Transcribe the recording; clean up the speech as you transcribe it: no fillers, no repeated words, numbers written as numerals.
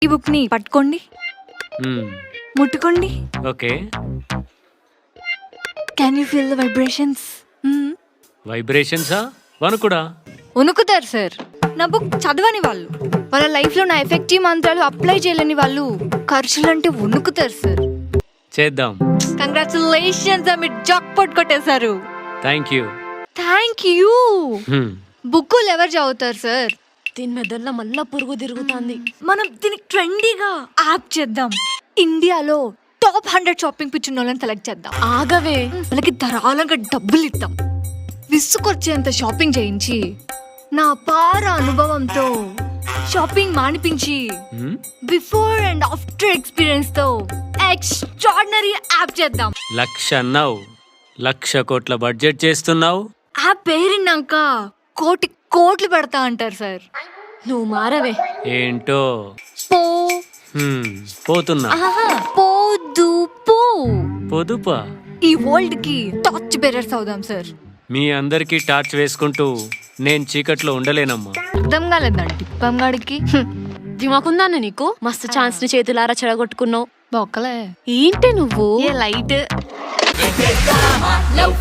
ఈ బుక్ ని పట్టుకోండి, ముట్టుకోండి. Okay. Can you feel the vibrations? వైబ్రేషన్సా? వణుకుడా? వణుకుతారు సార్. నా బుక్ చదవని వాళ్ళు, వాళ్ళ లైఫ్ లో నా ఎఫెక్టివ్ మంత్రాలు అప్లై చేయలేని వాళ్ళు ఖర్చులంటే వణుకుతారు సార్. చేద్దాం. కంగ్రాచులేషన్స్, మీరు జాక్ పాట్ కొట్టేశారు. Thank you. Thank you. బుక్కులు ఎవరు చదువుతారు సార్? దీని మెదడులో మళ్ళా పురుగు తిరుగుతుంది. మనం దీనికి ట్రెండీగా యాప్ చేద్దాం. ఇండియాలో టాప్ 100 షాపింగ్ పిచ్చిన వాళ్ళని సెలెక్ట్ చేద్దాం. ఆగవే, వాళ్ళకి ధారాళంగా డబ్బులు ఇద్దాం. విసుకొచ్చేంత షాపింగ్ చేయించి నా అపార అనుభవంతో షాపింగ్ మానిపించి బిఫోర్ అండ్ ఆఫ్టర్ ఎక్స్పీరియన్స్ తో ఎక్స్ట్రాడినరీ యాప్ చేద్దాం. 1,00,000 అన్నావు, 1,00,000 కోట్ల బడ్జెట్ చేస్తున్నావు. యాప్ పేరినాక కోట్లు పెడతా అంటారు సార్. నువ్వు మారవే. ఏంటో పో పోతున్నా. పొదుపా? ఈ వరల్డ్ కి టార్చ్ బేరర్స్ అవుదాం సార్. మీ అందరికి టార్చ్ వేసుకుంటూ నేను చీకట్లో ఉండలేనమ్మా. అర్థం కాలేదండి పంగాడికి. దిమాకుందా నీకు? మస్తు ఛాన్స్ ని చేతులారా చెడగొట్టుకున్నావు. బొక్కలే ఏంటి నువ్వు? ఏ లైట్ Love,